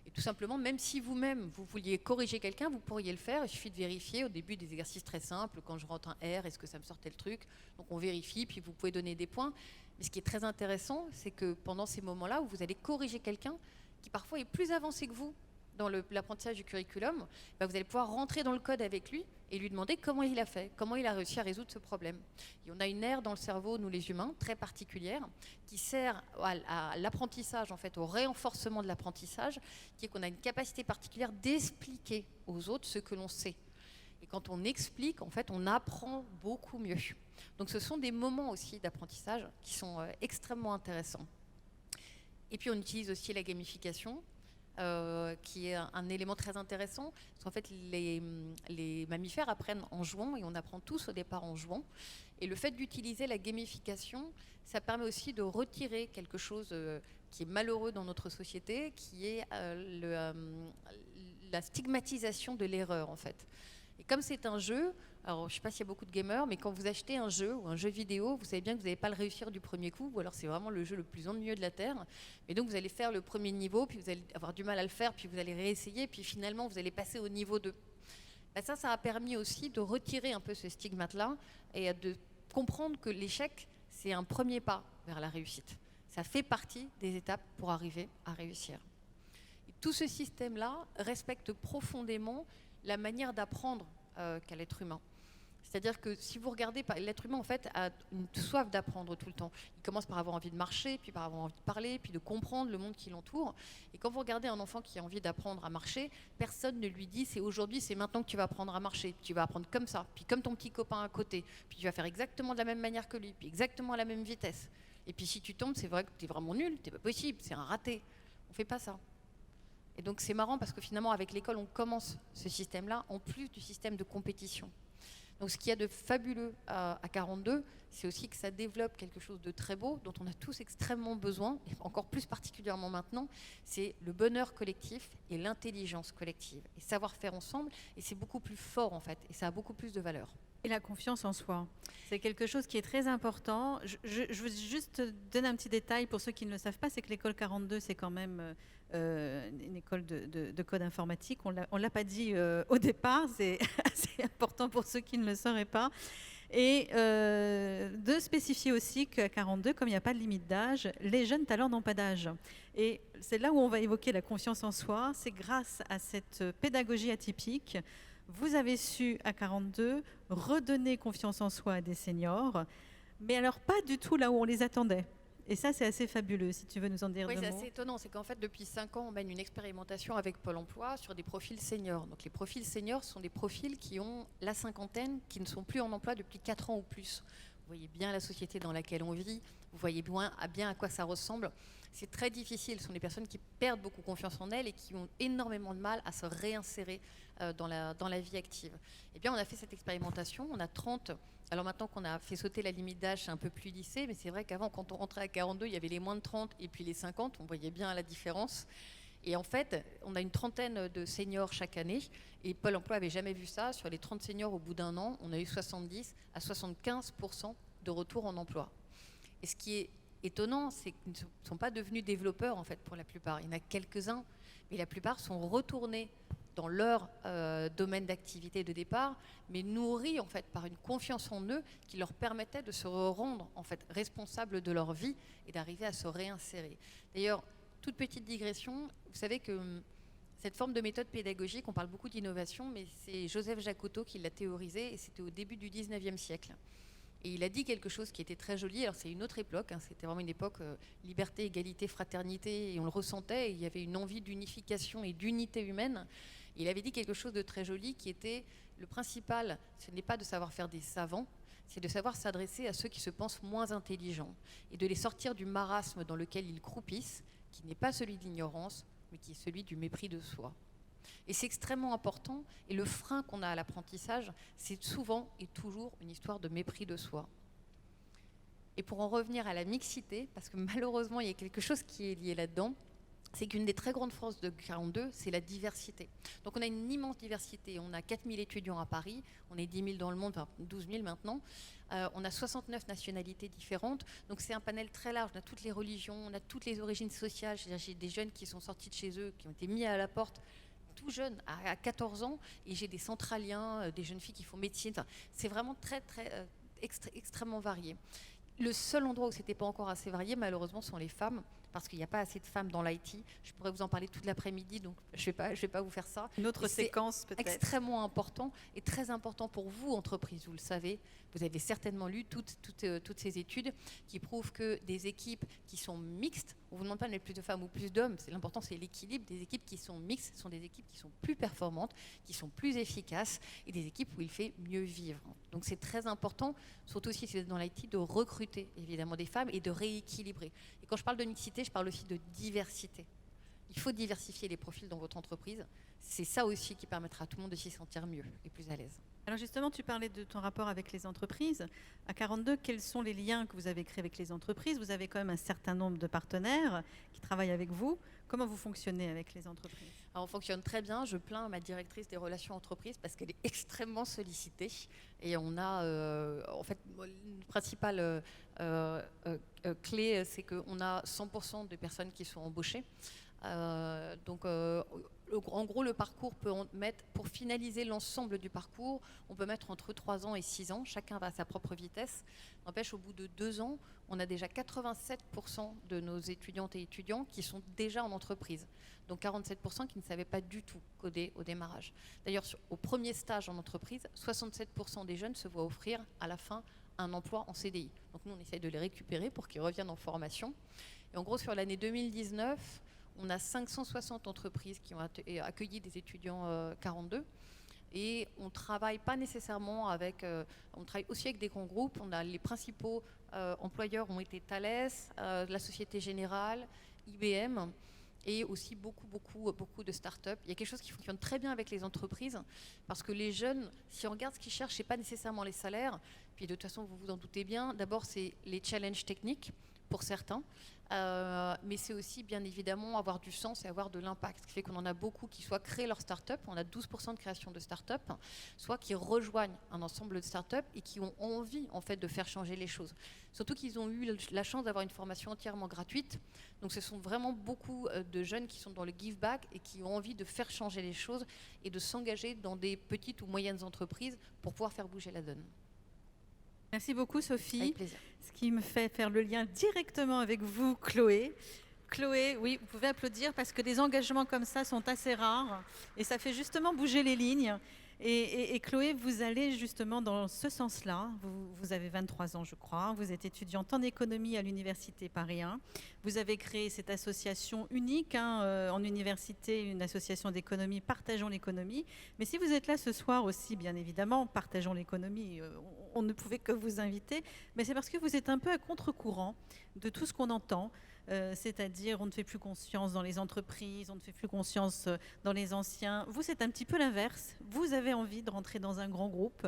Et tout simplement, même si vous-même, vous vouliez corriger quelqu'un, vous pourriez le faire. Il suffit de vérifier au début des exercices très simples. Quand je rentre un R, est-ce que ça me sortait le truc? Donc on vérifie, puis vous pouvez donner des points. Mais ce qui est très intéressant, c'est que pendant ces moments-là où vous allez corriger quelqu'un qui parfois est plus avancé que vous dans l'apprentissage du curriculum, vous allez pouvoir rentrer dans le code avec lui et lui demander comment il a fait, comment il a réussi à résoudre ce problème. Et on a une aire dans le cerveau, nous les humains, très particulière, qui sert à l'apprentissage, en fait, au renforcement de l'apprentissage, qui est qu'on a une capacité particulière d'expliquer aux autres ce que l'on sait. Et quand on explique, en fait, on apprend beaucoup mieux. Donc ce sont des moments aussi d'apprentissage qui sont extrêmement intéressants. Et puis on utilise aussi la gamification, qui est un élément très intéressant, parce qu'en fait les mammifères apprennent en jouant, et on apprend tous au départ en jouant. Et le fait d'utiliser la gamification, ça permet aussi de retirer quelque chose qui est malheureux dans notre société, qui est la stigmatisation de l'erreur, en fait. Et comme c'est un jeu, alors je ne sais pas s'il y a beaucoup de gamers, mais quand vous achetez un jeu ou un jeu vidéo, vous savez bien que vous n'allez pas le réussir du premier coup, ou alors c'est vraiment le jeu le plus ennuyeux de la Terre. Et donc vous allez faire le premier niveau, puis vous allez avoir du mal à le faire, puis vous allez réessayer, puis finalement vous allez passer au niveau 2. Ben ça a permis aussi de retirer un peu ce stigmate-là et de comprendre que l'échec, c'est un premier pas vers la réussite. Ça fait partie des étapes pour arriver à réussir. Et tout ce système-là respecte profondément la manière d'apprendre qu'a l'être humain. C'est-à-dire que si vous regardez, l'être humain en fait a une soif d'apprendre tout le temps. Il commence par avoir envie de marcher, puis par avoir envie de parler, puis de comprendre le monde qui l'entoure. Et quand vous regardez un enfant qui a envie d'apprendre à marcher, personne ne lui dit c'est aujourd'hui, c'est maintenant que tu vas apprendre à marcher. Tu vas apprendre comme ça, puis comme ton petit copain à côté, puis tu vas faire exactement de la même manière que lui, puis exactement à la même vitesse. Et puis si tu tombes, c'est vrai que tu es vraiment nul, c'est pas possible, c'est un raté. On fait pas ça. Et donc c'est marrant parce que finalement avec l'école on commence ce système-là en plus du système de compétition. Donc ce qu'il y a de fabuleux à 42, c'est aussi que ça développe quelque chose de très beau dont on a tous extrêmement besoin, et encore plus particulièrement maintenant, c'est le bonheur collectif et l'intelligence collective. Et savoir faire ensemble, et c'est beaucoup plus fort en fait, et ça a beaucoup plus de valeur. Et la confiance en soi, c'est quelque chose qui est très important. Je veux juste donner un petit détail pour ceux qui ne le savent pas, c'est que l'école 42, c'est quand même une école de code informatique. On ne l'a pas dit au départ, c'est assez important pour ceux qui ne le sauraient pas. Et de spécifier aussi qu'à 42, comme il n'y a pas de limite d'âge, les jeunes talents n'ont pas d'âge. Et c'est là où on va évoquer la confiance en soi. C'est grâce à cette pédagogie atypique. Vous avez su, à 42, redonner confiance en soi à des seniors, mais alors pas du tout là où on les attendait. Et ça, c'est assez fabuleux, si tu veux nous en dire deux mots. Oui, c'est assez étonnant. C'est qu'en fait, depuis 5 ans, on mène une expérimentation avec Pôle emploi sur des profils seniors. Donc les profils seniors sont des profils qui ont la cinquantaine, qui ne sont plus en emploi depuis 4 ans ou plus. Vous voyez bien la société dans laquelle on vit, vous voyez bien à quoi ça ressemble. C'est très difficile, ce sont des personnes qui perdent beaucoup confiance en elles et qui ont énormément de mal à se réinsérer dans la vie active. Eh bien, on a fait cette expérimentation, on a 30... Alors maintenant qu'on a fait sauter la limite d'âge, c'est un peu plus lissé, mais c'est vrai qu'avant, quand on rentrait à 42, il y avait les moins de 30 et puis les 50, on voyait bien la différence. Et en fait, on a une trentaine de seniors chaque année, et Pôle emploi n'avait jamais vu ça. Sur les 30 seniors, au bout d'un an, on a eu 70 à 75% de retour en emploi. Et ce qui est étonnant, c'est qu'ils ne sont pas devenus développeurs, en fait, pour la plupart. Il y en a quelques-uns, mais la plupart sont retournés dans leur domaine d'activité de départ, mais nourris en fait par une confiance en eux qui leur permettait de se rendre en fait responsables de leur vie et d'arriver à se réinsérer. D'ailleurs, toute petite digression, vous savez que cette forme de méthode pédagogique, on parle beaucoup d'innovation, mais c'est Joseph Jacotot qui l'a théorisé, et c'était au début du 19e siècle. Et il a dit quelque chose qui était très joli. Alors c'est une autre époque, hein, c'était vraiment une époque liberté, égalité, fraternité, et on le ressentait, et il y avait une envie d'unification et d'unité humaine. Et il avait dit quelque chose de très joli qui était le principal, ce n'est pas de savoir faire des savants, c'est de savoir s'adresser à ceux qui se pensent moins intelligents et de les sortir du marasme dans lequel ils croupissent, qui n'est pas celui de l'ignorance, mais qui est celui du mépris de soi. Et c'est extrêmement important, et le frein qu'on a à l'apprentissage, c'est souvent et toujours une histoire de mépris de soi. Et pour en revenir à la mixité, parce que malheureusement il y a quelque chose qui est lié là-dedans, c'est qu'une des très grandes forces de 42, c'est la diversité. Donc on a une immense diversité. On a 4000 étudiants à Paris, on est 10 000 dans le monde, enfin 12 000 maintenant. On a 69 nationalités différentes. Donc c'est un panel très large. On a toutes les religions, on a toutes les origines sociales. J'ai des jeunes qui sont sortis de chez eux, qui ont été mis à la porte tout jeunes, à 14 ans. Et j'ai des centraliens, des jeunes filles qui font médecine. Enfin, c'est vraiment extrêmement varié. Le seul endroit où ce n'était pas encore assez varié, malheureusement, sont les femmes, parce qu'il n'y a pas assez de femmes dans l'IT. Je pourrais vous en parler toute l'après-midi, donc je vais pas vous faire ça. Une autre séquence, peut-être. Extrêmement important, et très important pour vous, entreprise, vous le savez. Vous avez certainement lu toutes ces études qui prouvent que des équipes qui sont mixtes ne vous demande pas de mettre plus de femmes ou plus d'hommes. L'important, c'est l'équilibre. Des équipes qui sont mixtes sont des équipes qui sont plus performantes, qui sont plus efficaces et des équipes où il fait mieux vivre. Donc c'est très important, surtout si vous êtes dans l'IT, de recruter évidemment des femmes et de rééquilibrer. Et quand je parle de mixité, je parle aussi de diversité. Il faut diversifier les profils dans votre entreprise. C'est ça aussi qui permettra à tout le monde de s'y sentir mieux et plus à l'aise. Alors justement, tu parlais de ton rapport avec les entreprises. À 42, quels sont les liens que vous avez créés avec les entreprises? Vous avez quand même un certain nombre de partenaires qui travaillent avec vous. Comment vous fonctionnez avec les entreprises? Alors, on fonctionne très bien. Je plains ma directrice des relations entreprises parce qu'elle est extrêmement sollicitée. Et on a, en fait, une principale clé, c'est qu'on a 100% de personnes qui sont embauchées. En gros, le parcours peut mettre, pour finaliser l'ensemble du parcours, on peut mettre entre 3 ans et 6 ans. Chacun va à sa propre vitesse. N'empêche, au bout de 2 ans, on a déjà 87% de nos étudiantes et étudiants qui sont déjà en entreprise. Donc 47% qui ne savaient pas du tout coder au démarrage. D'ailleurs, au premier stage en entreprise, 67% des jeunes se voient offrir à la fin un emploi en CDI. Donc nous, on essaye de les récupérer pour qu'ils reviennent en formation. Et en gros, sur l'année 2019, on a 560 entreprises qui ont accueilli des étudiants 42. Et on ne travaille pas nécessairement avec... on travaille aussi avec des grands groupes. On a les principaux employeurs ont été Thales, la Société Générale, IBM et aussi beaucoup de start-up. Il y a quelque chose qui fonctionne très bien avec les entreprises parce que les jeunes, si on regarde ce qu'ils cherchent, ce n'est pas nécessairement les salaires. Puis de toute façon, vous vous en doutez bien, d'abord, c'est les challenges techniques pour certains. Mais c'est aussi bien évidemment avoir du sens et avoir de l'impact. Ce qui fait qu'on en a beaucoup qui soit créent leur start-up, on a 12% de création de start-up, soit qui rejoignent un ensemble de start-up et qui ont envie en fait de faire changer les choses. Surtout qu'ils ont eu la chance d'avoir une formation entièrement gratuite. Donc ce sont vraiment beaucoup de jeunes qui sont dans le give back et qui ont envie de faire changer les choses et de s'engager dans des petites ou moyennes entreprises pour pouvoir faire bouger la donne. Merci beaucoup, Sophie. Avec plaisir. Ce qui me fait faire le lien directement avec vous, Chloé. Chloé, oui, vous pouvez applaudir parce que des engagements comme ça sont assez rares et ça fait justement bouger les lignes. Et Chloé, vous allez justement dans ce sens-là. Vous avez 23 ans, je crois. Vous êtes étudiante en économie à l'Université Paris 1. Vous avez créé cette association unique en université, une association d'économie, Partageons l'économie. Mais si vous êtes là ce soir aussi, bien évidemment, Partageons l'économie, on ne pouvait que vous inviter. Mais c'est parce que vous êtes un peu à contre-courant de tout ce qu'on entend. C'est-à-dire on ne fait plus confiance dans les entreprises, on ne fait plus confiance dans les anciens. Vous, c'est un petit peu l'inverse. Vous avez envie de rentrer dans un grand groupe,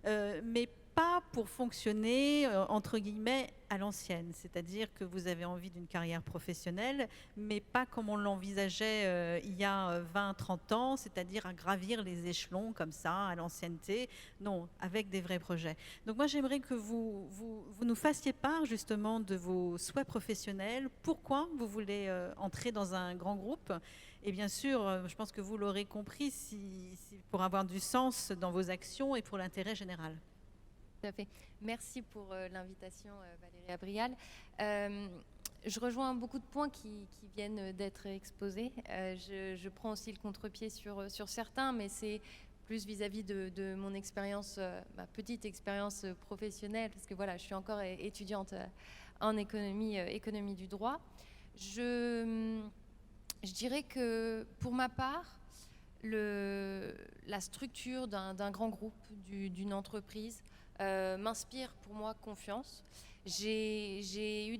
mais pas pour fonctionner, entre guillemets, à l'ancienne. C'est-à-dire que vous avez envie d'une carrière professionnelle, mais pas comme on l'envisageait il y a 20-30 ans, c'est-à-dire à gravir les échelons comme ça, à l'ancienneté. Non, avec des vrais projets. Donc moi, j'aimerais que vous nous fassiez part justement de vos souhaits professionnels. Pourquoi vous voulez entrer dans un grand groupe ? Et bien sûr, je pense que vous l'aurez compris, pour avoir du sens dans vos actions et pour l'intérêt général. Tout à fait. Merci pour l'invitation, Valérie Abrial. Je rejoins beaucoup de points qui viennent d'être exposés. Je prends aussi le contre-pied sur certains, mais c'est plus vis-à-vis de mon expérience, ma petite expérience professionnelle, parce que voilà, je suis encore étudiante en économie du droit. Je dirais que pour ma part, la structure d'un grand groupe, d'une entreprise, m'inspire pour moi confiance. J'ai eu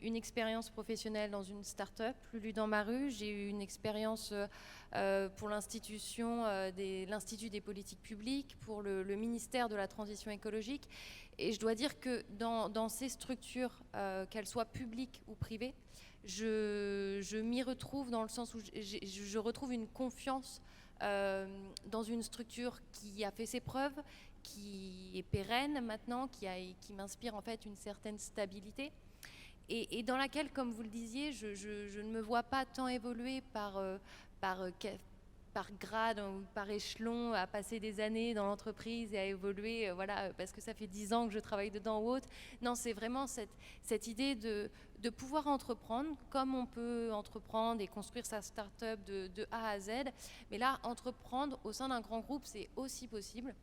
une expérience professionnelle dans une start-up, Lulu dans ma rue. J'ai eu une expérience pour l'Institut des politiques publiques, pour le ministère de la transition écologique. Et je dois dire que dans ces structures, qu'elles soient publiques ou privées, je m'y retrouve dans le sens où je retrouve une confiance dans une structure qui a fait ses preuves, qui est pérenne maintenant, qui m'inspire en fait une certaine stabilité et dans laquelle, comme vous le disiez, je ne me vois pas tant évoluer par grade ou par échelon, à passer des années dans l'entreprise et à évoluer, voilà, parce que ça fait 10 ans que je travaille dedans ou autre. Non, c'est vraiment cette idée de pouvoir entreprendre comme on peut entreprendre et construire sa start-up de A à Z. Mais là, entreprendre au sein d'un grand groupe, c'est aussi possible.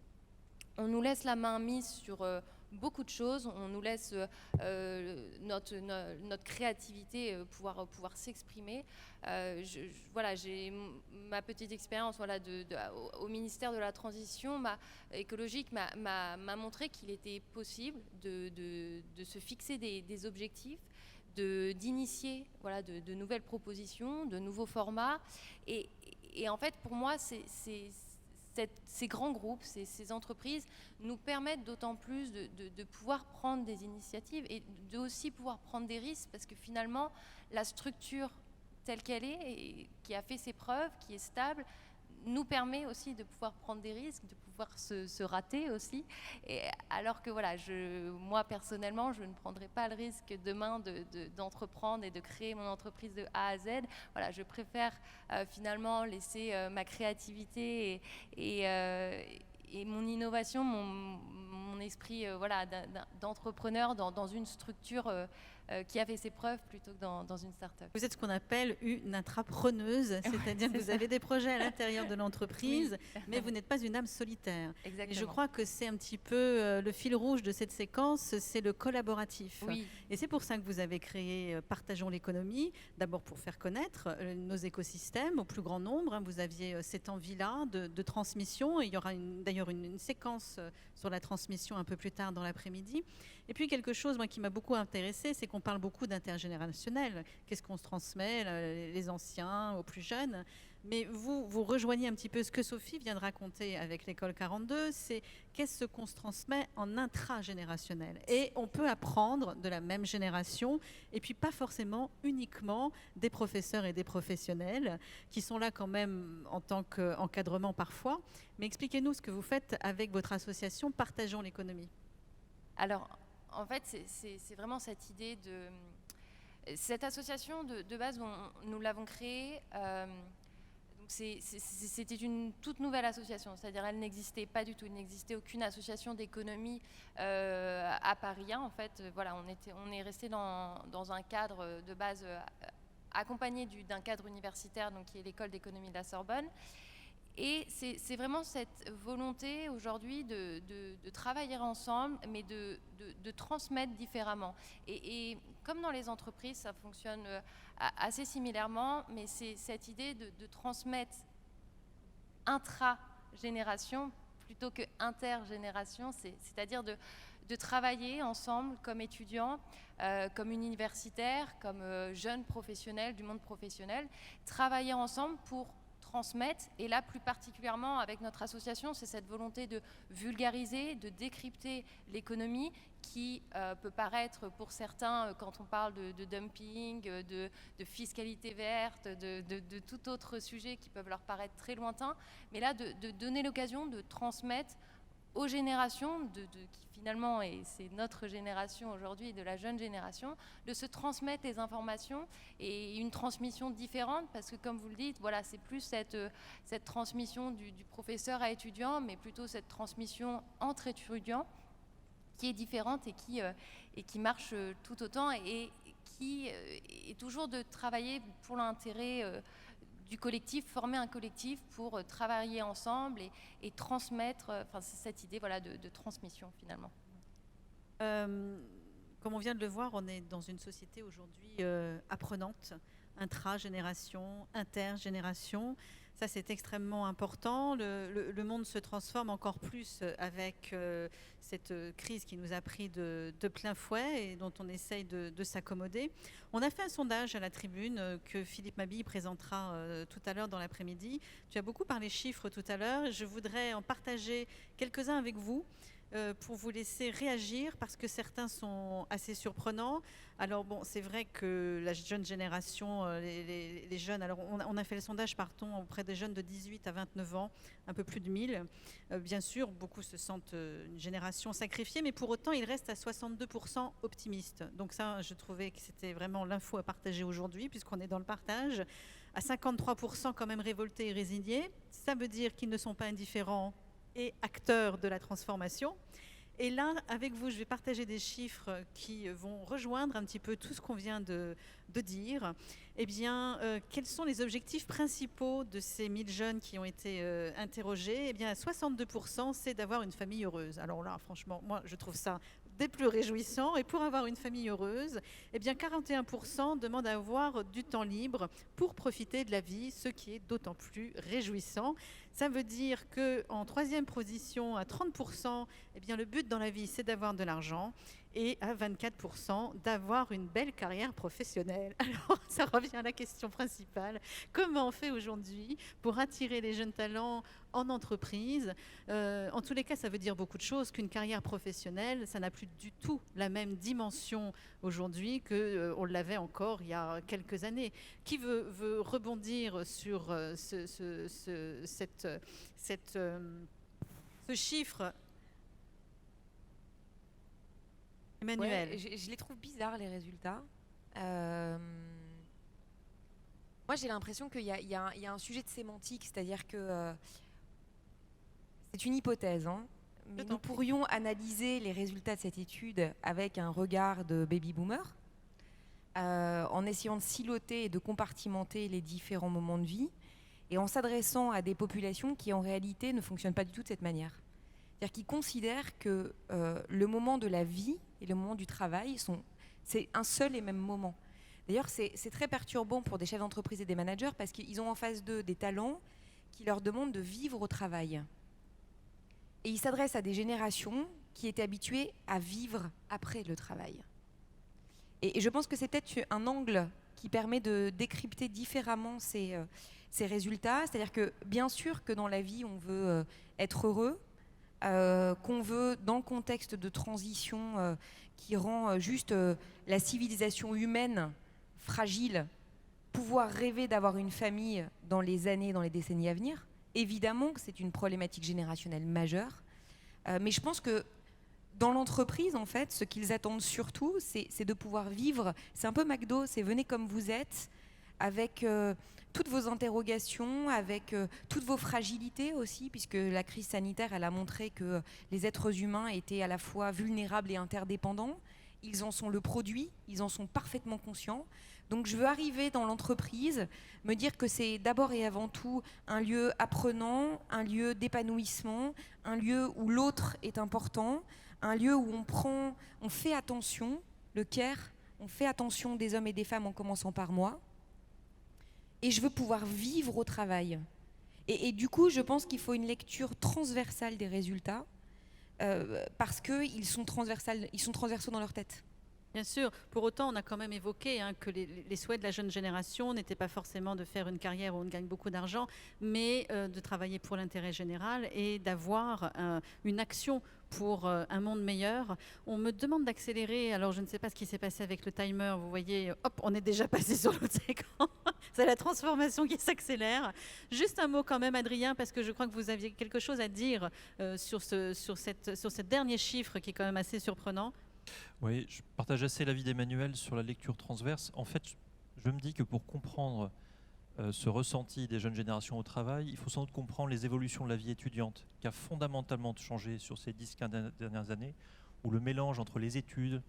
On nous laisse la main mise sur beaucoup de choses. On nous laisse notre créativité pouvoir s'exprimer. Voilà, j'ai ma petite expérience au ministère de la Transition écologique m'a montré qu'il était possible de se fixer des objectifs, d'initier de nouvelles propositions, de nouveaux formats. Et en fait, pour moi, ces grands groupes, ces entreprises nous permettent d'autant plus de pouvoir prendre des initiatives et de aussi pouvoir prendre des risques, parce que finalement, la structure telle qu'elle est, et qui a fait ses preuves, qui est stable, nous permet aussi de pouvoir prendre des risques, de pouvoir se rater aussi. Et alors que voilà, moi personnellement, je ne prendrai pas le risque demain d'entreprendre et de créer mon entreprise de A à Z. Voilà, je préfère finalement laisser ma créativité et mon innovation, mon esprit d'entrepreneur dans une structure qui a fait ses preuves plutôt que dans une start-up. Vous êtes ce qu'on appelle une intrapreneuse, c'est-à-dire que vous avez des projets à l'intérieur de l'entreprise, oui. Mais vous n'êtes pas une âme solitaire. Exactement. Et je crois que c'est un petit peu le fil rouge de cette séquence, c'est le collaboratif. Oui. Et c'est pour ça que vous avez créé Partageons l'économie, d'abord pour faire connaître nos écosystèmes au plus grand nombre. Vous aviez cette envie-là de transmission. Et il y aura d'ailleurs une séquence sur la transmission un peu plus tard dans l'après-midi. Et puis quelque chose qui m'a beaucoup intéressée, c'est qu'on parle beaucoup d'intergénérationnel. Qu'est-ce qu'on se transmet, les anciens aux plus jeunes? Mais vous rejoignez un petit peu ce que Sophie vient de raconter avec l'école 42, c'est qu'est-ce qu'on se transmet en intragénérationnel. Et on peut apprendre de la même génération, et puis pas forcément uniquement des professeurs et des professionnels, qui sont là quand même en tant qu'encadrement parfois. Mais expliquez-nous ce que vous faites avec votre association Partageons l'économie. Alors, en fait, c'est vraiment cette idée de... Cette association, de base, nous l'avons créée... C'était une toute nouvelle association, c'est-à-dire elle n'existait pas du tout, il n'existait aucune association d'économie à Paris 1. En fait, voilà, on est resté dans un cadre de base accompagné d'un cadre universitaire, donc qui est l'école d'économie de la Sorbonne. Et c'est vraiment cette volonté aujourd'hui de travailler ensemble, mais de transmettre différemment. Et comme dans les entreprises, ça fonctionne assez similairement, mais c'est cette idée de transmettre intra-génération plutôt que intergénération, c'est-à-dire de travailler ensemble comme étudiants, comme universitaires, comme jeunes professionnels du monde professionnel, travailler ensemble pour transmettre, et là plus particulièrement avec notre association, c'est cette volonté de vulgariser, de décrypter l'économie qui peut paraître pour certains, quand on parle de dumping, de fiscalité verte, de tout autre sujet qui peuvent leur paraître très lointains, mais là de donner l'occasion de transmettre aux générations, qui finalement, et c'est notre génération aujourd'hui, de la jeune génération, de se transmettre les informations et une transmission différente, parce que comme vous le dites, voilà, c'est plus cette transmission du professeur à étudiant, mais plutôt cette transmission entre étudiants qui est différente et qui marche tout autant et qui est toujours de travailler pour l'intérêt du collectif, former un collectif pour travailler ensemble et transmettre, c'est cette idée de transmission finalement. Comme on vient de le voir, on est dans une société aujourd'hui apprenante, intra-génération, intergénération. Ça, c'est extrêmement important. Le monde se transforme encore plus avec cette crise qui nous a pris de plein fouet et dont on essaye de s'accommoder. On a fait un sondage à la tribune que Philippe Mabille présentera tout à l'heure dans l'après-midi. Tu as beaucoup parlé chiffres tout à l'heure. Je voudrais en partager quelques-uns avec vous pour vous laisser réagir parce que certains sont assez surprenants. Alors bon, c'est vrai que la jeune génération, les jeunes, alors on a fait le sondage, partons auprès des jeunes de 18 à 29 ans, un peu plus de 1000. Bien sûr, beaucoup se sentent une génération sacrifiée, mais pour autant, ils restent à 62% optimistes. Donc ça, je trouvais que c'était vraiment l'info à partager aujourd'hui, puisqu'on est dans le partage. À 53% quand même révoltés et résignés. Ça veut dire qu'ils ne sont pas indifférents et acteurs de la transformation. Et là, avec vous, je vais partager des chiffres qui vont rejoindre un petit peu tout ce qu'on vient de dire. Eh bien, quels sont les objectifs principaux de ces 1000 jeunes qui ont été interrogés? Eh bien, 62%, c'est d'avoir une famille heureuse. Alors là, franchement, moi, je trouve ça des plus réjouissants. Et pour avoir une famille heureuse, eh bien 41% demandent à avoir du temps libre pour profiter de la vie, ce qui est d'autant plus réjouissant. Ça veut dire qu'en troisième position, à 30%, eh bien, le but dans la vie, c'est d'avoir de l'argent. Et à 24% d'avoir une belle carrière professionnelle. Alors, ça revient à la question principale. Comment on fait aujourd'hui pour attirer les jeunes talents en entreprise? En tous les cas, ça veut dire beaucoup de choses, qu'une carrière professionnelle, ça n'a plus du tout la même dimension aujourd'hui qu'on l'avait encore il y a quelques années. Qui veut rebondir sur ce chiffre? Emmanuel. Ouais, je les trouve bizarres, les résultats. Moi, j'ai l'impression qu'il y a un sujet de sémantique, c'est-à-dire que c'est une hypothèse, hein, mais nous pourrions analyser les résultats de cette étude avec un regard de baby-boomer, en essayant de siloter et de compartimenter les différents moments de vie, et en s'adressant à des populations qui, en réalité, ne fonctionnent pas du tout de cette manière. C'est-à-dire qu'ils considèrent que le moment de la vie et le moment du travail, c'est un seul et même moment. D'ailleurs, c'est très perturbant pour des chefs d'entreprise et des managers parce qu'ils ont en face d'eux des talents qui leur demandent de vivre au travail. Et ils s'adressent à des générations qui étaient habituées à vivre après le travail. Et je pense que c'est peut-être un angle qui permet de décrypter différemment ces résultats. C'est-à-dire que bien sûr que dans la vie, on veut être heureux, qu'on veut, dans le contexte de transition qui rend juste la civilisation humaine fragile, pouvoir rêver d'avoir une famille dans les années, dans les décennies à venir. Évidemment que c'est une problématique générationnelle majeure, mais je pense que dans l'entreprise, en fait, ce qu'ils attendent surtout, c'est de pouvoir vivre. C'est un peu McDo, c'est venez comme vous êtes, avec toutes vos interrogations, avec toutes vos fragilités aussi, puisque la crise sanitaire, elle a montré que les êtres humains étaient à la fois vulnérables et interdépendants. Ils en sont le produit, ils en sont parfaitement conscients. Donc je veux arriver dans l'entreprise, me dire que c'est d'abord et avant tout un lieu apprenant, un lieu d'épanouissement, un lieu où l'autre est important, un lieu où on fait attention, le care, on fait attention des hommes et des femmes en commençant par moi. Et je veux pouvoir vivre au travail. Et du coup, je pense qu'il faut une lecture transversale des résultats parce qu'ils sont transversaux dans leur tête. Bien sûr, pour autant, on a quand même évoqué que les souhaits de la jeune génération n'étaient pas forcément de faire une carrière où on gagne beaucoup d'argent, mais de travailler pour l'intérêt général et d'avoir une action pour un monde meilleur. On me demande d'accélérer, alors je ne sais pas ce qui s'est passé avec le timer, vous voyez, hop, on est déjà passé sur l'autre écran. C'est la transformation qui s'accélère. Juste un mot quand même, Adrien, parce que je crois que vous aviez quelque chose à dire sur ce dernier chiffre qui est quand même assez surprenant. Oui, je partage assez l'avis d'Emmanuel sur la lecture transverse. En fait, je me dis que pour comprendre ce ressenti des jeunes générations au travail, il faut sans doute comprendre les évolutions de la vie étudiante, qui a fondamentalement changé sur ces 10-15 dernières années, où le mélange entre les études,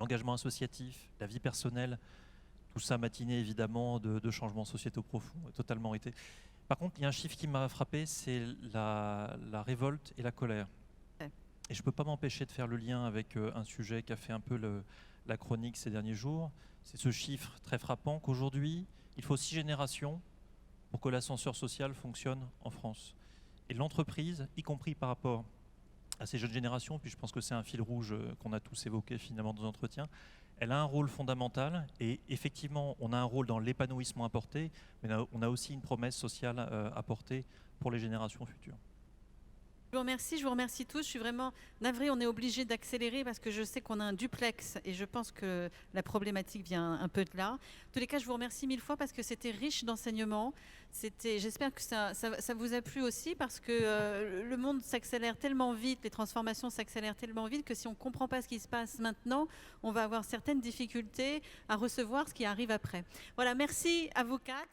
l'engagement associatif, la vie personnelle, tout ça matiné évidemment de changements sociétaux profonds, totalement été. Par contre, il y a un chiffre qui m'a frappé, c'est la révolte et la colère. Et je ne peux pas m'empêcher de faire le lien avec un sujet qui a fait un peu la chronique ces derniers jours. C'est ce chiffre très frappant qu'aujourd'hui, il faut 6 générations pour que l'ascenseur social fonctionne en France. Et l'entreprise, y compris par rapport à ces jeunes générations, puis je pense que c'est un fil rouge qu'on a tous évoqué finalement dans nos entretiens, elle a un rôle fondamental et effectivement, on a un rôle dans l'épanouissement apporté, mais on a aussi une promesse sociale apportée pour les générations futures. Je vous remercie tous. Je suis vraiment navrée, on est obligé d'accélérer parce que je sais qu'on a un duplex et je pense que la problématique vient un peu de là. En tous les cas, je vous remercie 1000 fois parce que c'était riche d'enseignements. J'espère que ça vous a plu aussi parce que le monde s'accélère tellement vite, les transformations s'accélèrent tellement vite que si on ne comprend pas ce qui se passe maintenant, on va avoir certaines difficultés à recevoir ce qui arrive après. Voilà, merci à vous 4.